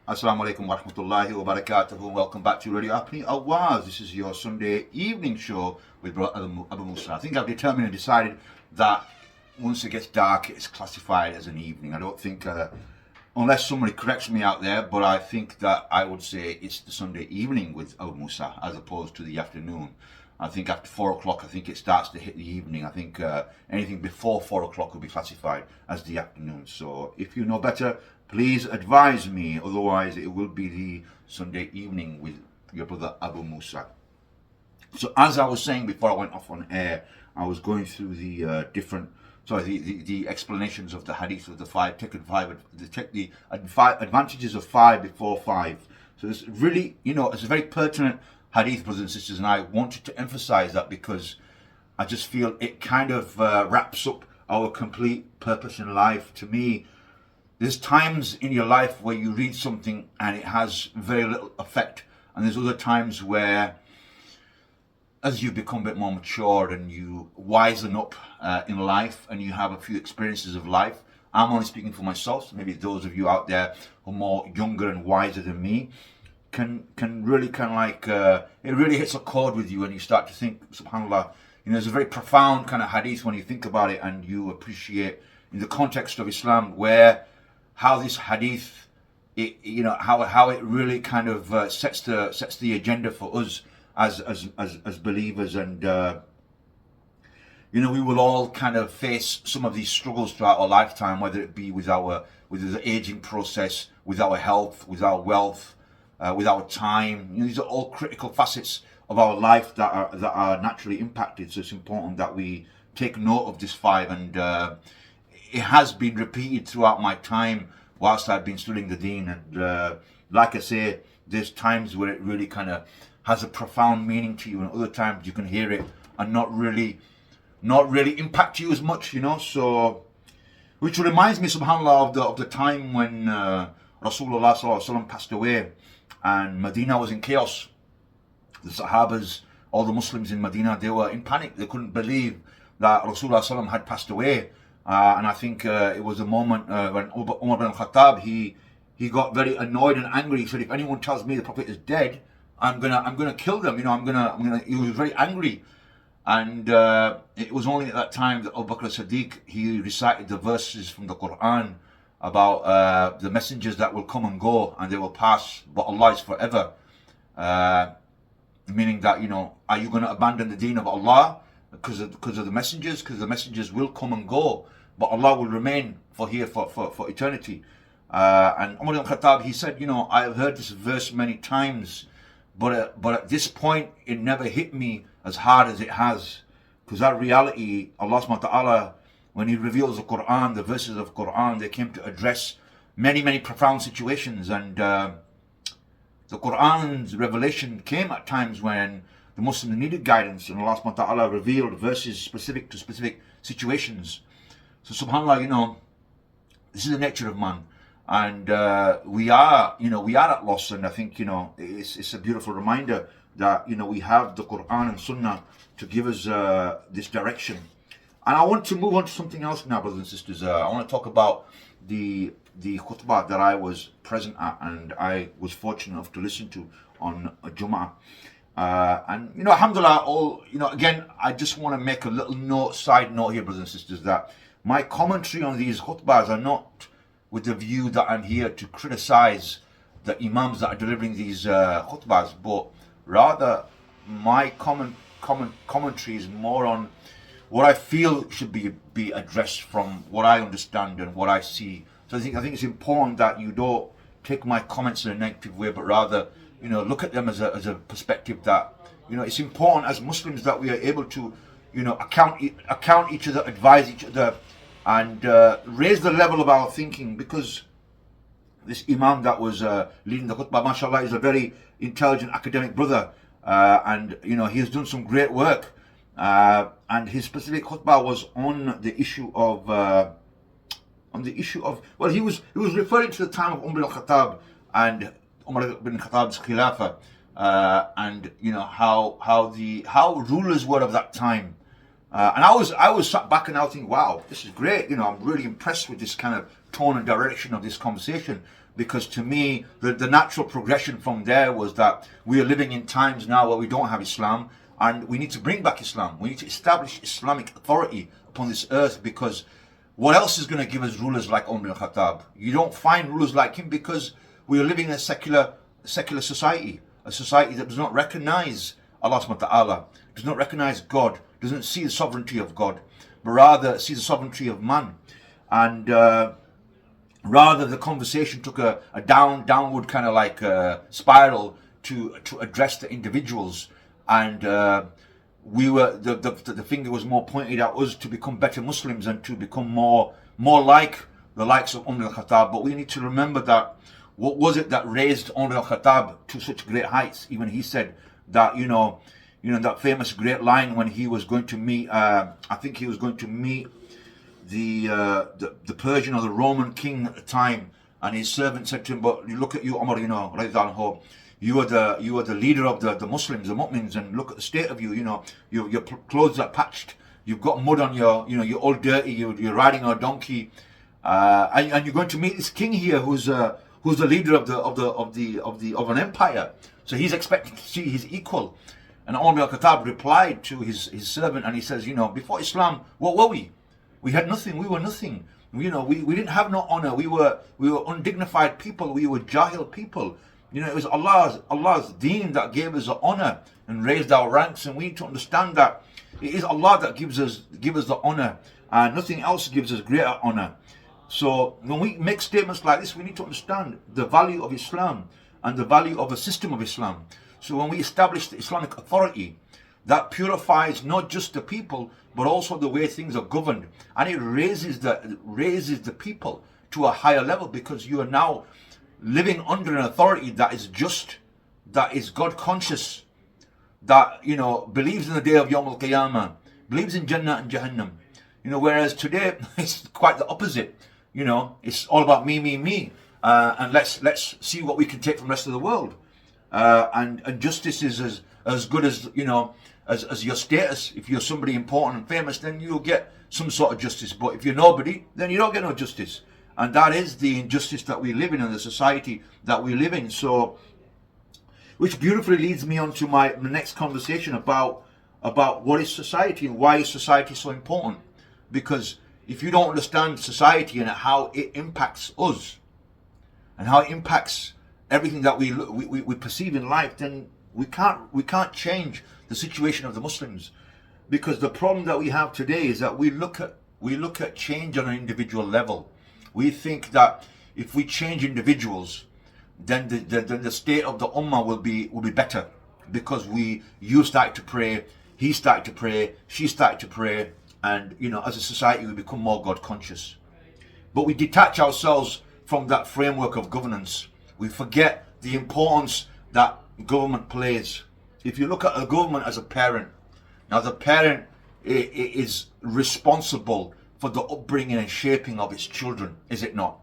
Assalamu alaikum wa rahmatullahi wa barakatuhu. Welcome back to Radio Apni Awaz. This is your Sunday evening show with Brother Abu Musa. I think I've determined and decided that once it gets dark, it's classified as an evening. I don't think, unless somebody corrects me out there, but I think that I would say it's the Sunday evening with Abu Musa as opposed to the afternoon. I think after 4 o'clock, I think it starts to hit the evening. I think anything before 4 o'clock will be classified as the afternoon. So if you know better, please advise me. Otherwise, it will be the Sunday evening with your brother Abu Musa. So as I was saying before I went off on air, I was going through the the explanations of the hadith of the five, the advantages of 5 before 5. So it's really, it's a very pertinent hadith, brothers and sisters, and I wanted to emphasize that because I just feel it kind of wraps up our complete purpose in life. To me, there's times in your life where you read something and it has very little effect, and there's other times where, as you become a bit more matured and you wisen up in life and you have a few experiences of life. I'm only speaking for myself, so maybe those of you out there who are more younger and wiser than me can really it really hits a chord with you, and you start to think, subhanAllah, there's a very profound kind of hadith when you think about it, and you appreciate in the context of Islam how this hadith, how it really kind of sets the agenda for us as believers, and we will all kind of face some of these struggles throughout our lifetime, whether it be with the aging process, with our health, with our wealth, with our time. These are all critical facets of our life that are naturally impacted. So it's important that we take note of this 5, and it has been repeated throughout my time whilst I've been studying the Deen. And like I say, there's times where it really kind of has a profound meaning to you, and other times you can hear it and not really impact you as much, So, which reminds me, subhanAllah, of the time when Rasulullah sallallahu alaihi wasallam passed away, and Medina was in chaos. The Sahabas, all the Muslims in Medina, they were in panic. They couldn't believe that Rasulullah sallallahu alaihi wasallam had passed away. And I think it was a moment when Umar bin Khattab, he got very annoyed and angry. He said, if anyone tells me the Prophet is dead, I'm gonna kill them. He was very angry. And it was only at that time that Abu Bakr as-Siddiq, he recited the verses from the Quran about the messengers that will come and go and they will pass, but Allah is forever. Meaning that, are you going to abandon the deen of Allah because of the messengers? Because the messengers will come and go, but Allah will remain for eternity. And Umar ibn Khattab, he said, I have heard this verse many times, but at this point, it never hit me as hard as it has. Because that reality, Allah subhanahu wa ta'ala, when He reveals the Quran, the verses of Quran, they came to address many, many profound situations. And the Quran's revelation came at times when the Muslims needed guidance, and Allah subhanahu wa ta'ala revealed verses specific to specific situations. So subhanAllah, this is the nature of man. And we are at loss, and I think, it's a beautiful reminder that, we have the Quran and Sunnah to give us this direction. And I want to move on to something else now, brothers and sisters. I want to talk about the khutbah that I was present at and I was fortunate enough to listen to on a jumma. And alhamdulillah, again, I just want to make a little side note here, brothers and sisters, that my commentary on these khutbahs are not with the view that I'm here to criticize the imams that are delivering these khutbahs, but rather my commentary is more on what I feel should be addressed from what I understand and what I see. So I think it's important that you don't take my comments in a negative way, but rather, look at them as a perspective that, it's important as Muslims that we are able to, account each other, advise each other, and raise the level of our thinking, because this imam that was leading the khutbah, mashallah, is a very intelligent academic brother, and he has done some great work. And his specific khutbah was on the issue of well, he was referring to the time of Umar al-Khattab and Umar ibn Khattab's Khilafah, and how rulers were of that time. And I was sat back and I was thinking, wow, this is great. I'm really impressed with this kind of tone and direction of this conversation. Because to me, the natural progression from there was that we are living in times now where we don't have Islam, and we need to bring back Islam. We need to establish Islamic authority upon this earth, because what else is going to give us rulers like Umar ibn Khattab? You don't find rulers like him, because we are living in a secular society, a society that does not recognize Allah subhanahu wa ta'ala, does not recognize God, doesn't see the sovereignty of God, but rather sees the sovereignty of man. And rather, the conversation took a downward kind of like spiral to address the individuals, and we were the finger was more pointed at us to become better Muslims and to become more like the likes of Umar al-Khattab. But we need to remember that what was it that raised Umar al-Khattab to such great heights? Even he said that you know that famous great line when he was going to meet I think he was going to meet the Persian or the Roman king at the time, and his servant said to him, "But you look at you, Umar, radiyallahu anhu, you are the leader of the Muslims, the mu'mins, and look at the state of you. Your clothes are patched, you've got mud on you're all dirty, you're riding on a donkey, and you're going to meet this king here who's the leader of an empire. So he's expecting to see his equal." And Umar al-Khattab replied to his servant, and he says, before Islam, what were we? We had nothing. We were nothing. We didn't have no honor. We were undignified people. We were jahil people. It was Allah's deen that gave us the honor and raised our ranks. And we need to understand that it is Allah that gives us the honor, and nothing else gives us greater honor. So when we make statements like this, we need to understand the value of Islam and the value of a system of Islam. So when we establish the Islamic authority, that purifies not just the people, but also the way things are governed, and it raises the people to a higher level, because you are now living under an authority that is just, that is God conscious, that believes in the day of Yawm al-Qiyamah, believes in Jannah and Jahannam. Whereas today it's quite the opposite. It's all about me, and let's see what we can take from the rest of the world. And justice is as good as as your status. If you're somebody important and famous, then you'll get some sort of justice. But if you're nobody, then you don't get no justice. And that is the injustice that we live in, and the society that we live in. So, which beautifully leads me on to my next conversation about what is society and why is society so important. Because if you don't understand society and how it impacts us and how it impacts everything that we perceive in life, then we can't change the situation of the Muslims. Because the problem that we have today is that we look at change on an individual level. We think that if we change individuals, then the state of the ummah will be better, because you started to pray, he started to pray, she started to pray, and as a society we become more God conscious. But we detach ourselves from that framework of governance. We forget the importance that government plays. If you look at a government as a parent, now the parent is responsible for the upbringing and shaping of its children, is it not?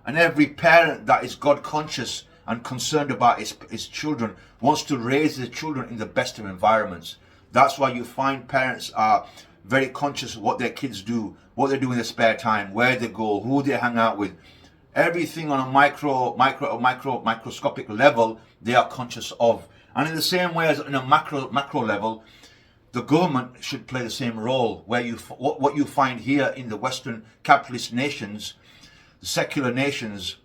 And every parent that is God conscious and concerned about his children wants to raise their children in the best of environments. That's why you find parents are very conscious of what their kids do, what they do in their spare time, where they go, who they hang out with. Everything on a microscopic level they are conscious of. And in the same way as in a macro level, the government should play the same role. Where what you find here in the Western capitalist nations, the secular nations,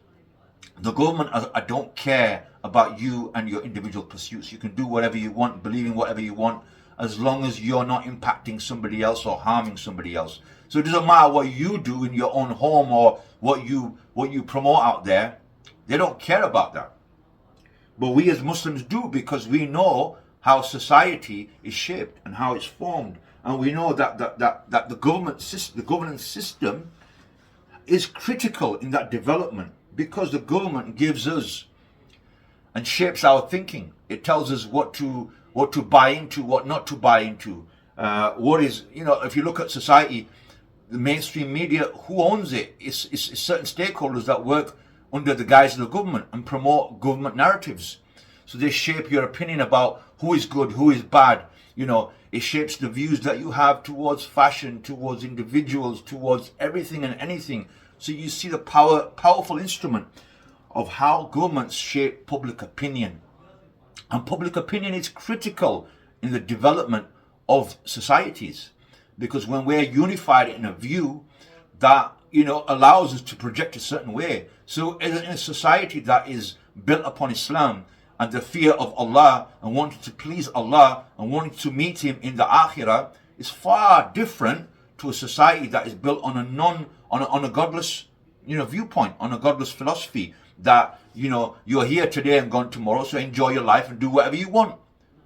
the government I don't care about you and your individual pursuits. You can do whatever you want, believe in whatever you want, as long as you're not impacting somebody else or harming somebody else. So it doesn't matter what you do in your own home or what you promote out there. They don't care about that. But we as Muslims do, because we know how society is shaped and how it's formed, and we know that the governance system is critical in that development, because the government gives us and shapes our thinking. It tells us what to buy into, what not to buy into. What is, if you look at society, the mainstream media, who owns it? It's certain stakeholders that work under the guise of the government and promote government narratives. So they shape your opinion about who is good, who is bad. It shapes the views that you have towards fashion, towards individuals, towards everything and anything. So you see the powerful instrument of how governments shape public opinion. And public opinion is critical in the development of societies, because when we're unified in a view that, allows us to project a certain way. So in a society that is built upon Islam and the fear of Allah and wanting to please Allah and wanting to meet Him in the Akhirah, is far different to a society that is built on a godless, viewpoint, on a godless philosophy that, you're here today and gone tomorrow, so enjoy your life and do whatever you want.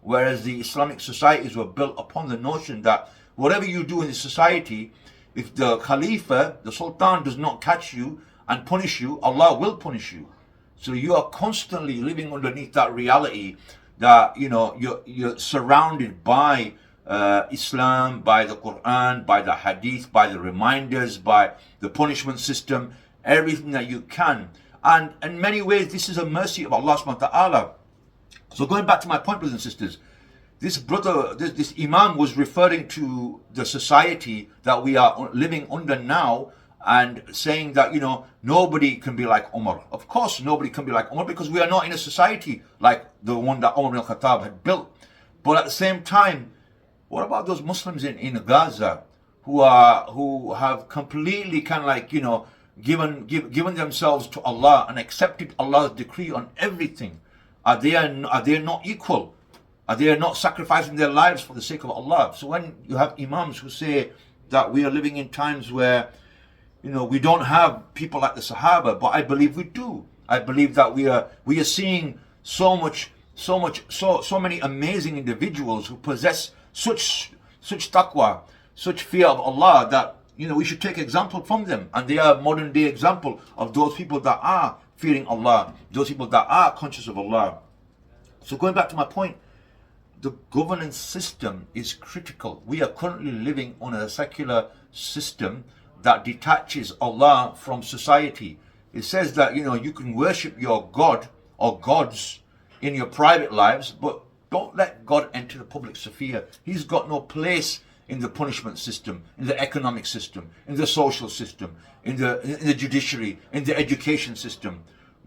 Whereas the Islamic societies were built upon the notion that whatever you do in the society, if the Khalifa, the Sultan, does not catch you and punish you, Allah will punish you. So you are constantly living underneath that reality that, you're surrounded by Islam, by the Quran, by the Hadith, by the reminders, by the punishment system, everything that you can. And in many ways, this is a mercy of Allah subhanahu wa ta'ala. So going back to my point, brothers and sisters, this brother, this Imam was referring to the society that we are living under now and saying that, nobody can be like Umar. Of course, nobody can be like Umar because we are not in a society like the one that Umar ibn Khattab had built. But at the same time, what about those Muslims in Gaza who have completely kind of like, given themselves to Allah and accepted Allah's decree on everything? Are they not equal? Are they not sacrificing their lives for the sake of Allah? So when you have Imams who say that we are living in times where, we don't have people like the Sahaba, but I believe we do. I believe that we are seeing so many amazing individuals who possess such taqwa, such fear of Allah that, we should take example from them. And they are modern day example of those people that are fearing Allah, those people that are conscious of Allah. So going back to my point, the governance system is critical. We are currently living on a secular system that detaches Allah from society. It says that, you can worship your God or gods in your private lives, but don't let God enter the public sphere. He's got no place in the punishment system, in the economic system, in the social system, in the judiciary, in the education system.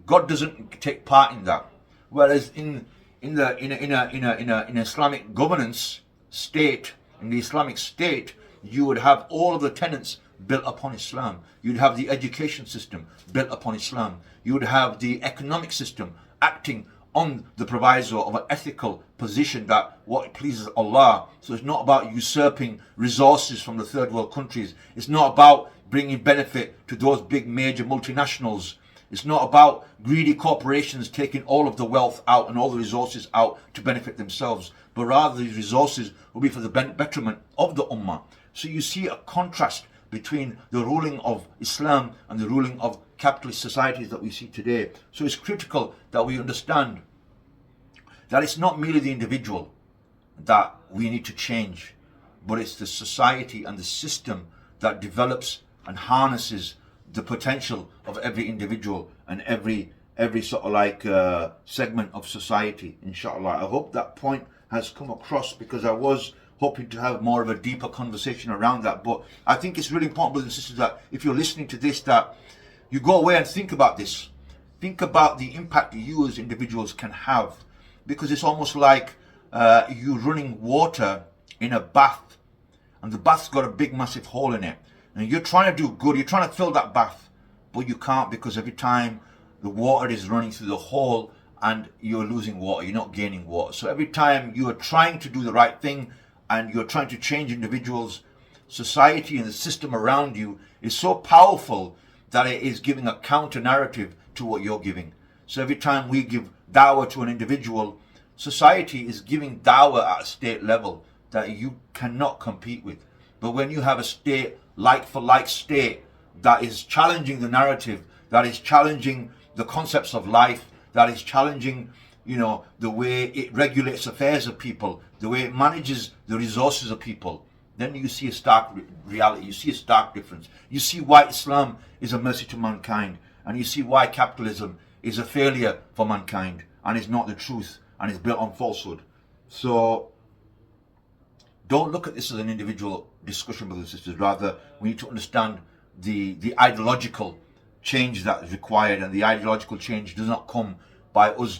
God doesn't take part in that. Whereas in Islamic governance state, in the Islamic state, you would have all of the tenets built upon Islam. You'd have the education system built upon Islam. You would have the economic system acting on the proviso of an ethical position that what pleases Allah. So it's not about usurping resources from the third world countries. It's not about bringing benefit to those big major multinationals. It's not about greedy corporations taking all of the wealth out and all the resources out to benefit themselves, but rather these resources will be for the betterment of the Ummah. So you see a contrast between the ruling of Islam and the ruling of capitalist societies that we see today. So it's critical that we understand that it's not merely the individual that we need to change, but it's the society and the system that develops and harnesses the potential of every individual and every sort of like segment of society, inshallah. I hope that point has come across, because I was hoping to have more of a deeper conversation around that. But I think it's really important, brothers and sisters, that if you're listening to this, that you go away and think about this. Think about the impact you as individuals can have, because it's almost like you running water in a bath, and the bath's got a big massive hole in it, and you're trying to do good, you're trying to fill that bath, but you can't, because every time the water is running through the hole and you're losing water, you're not gaining water. So every time you are trying to do the right thing and you're trying to change individuals, society and the system around you is so powerful that it is giving a counter narrative to what you're giving. So every time we give dawah to an individual, society is giving dawah at a state level that you cannot compete with. But when you have a state, like for like state, that is challenging the narrative, that is challenging the concepts of life, that is challenging, the way it regulates affairs of people, the way it manages the resources of people, then you see a stark reality, you see a stark difference. You see why Islam is a mercy to mankind, and you see why capitalism is a failure for mankind and is not the truth and is built on falsehood. So don't look at this as an individual discussion, brothers and sisters. Rather, we need to understand the ideological change that is required, and the ideological change does not come by us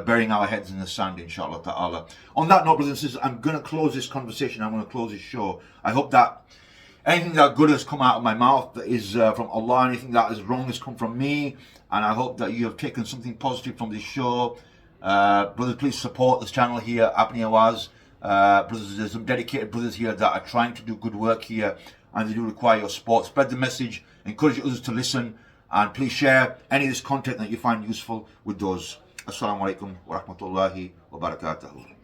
burying our heads in the sand, inshallah ta'ala. On that note, brothers and sisters, I'm going to close this conversation. I'm going to close this show. I hope that anything that good has come out of my mouth that is from Allah, anything that is wrong has come from me, and I hope that you have taken something positive from this show. Brothers, please support this channel here, Apni Awaz. Brothers, there's some dedicated brothers here that are trying to do good work here, and they do require your support. Spread the message, encourage others to listen, and please share any of this content that you find useful with those. Assalamu alaikum wa rahmatullahi wa barakatuh.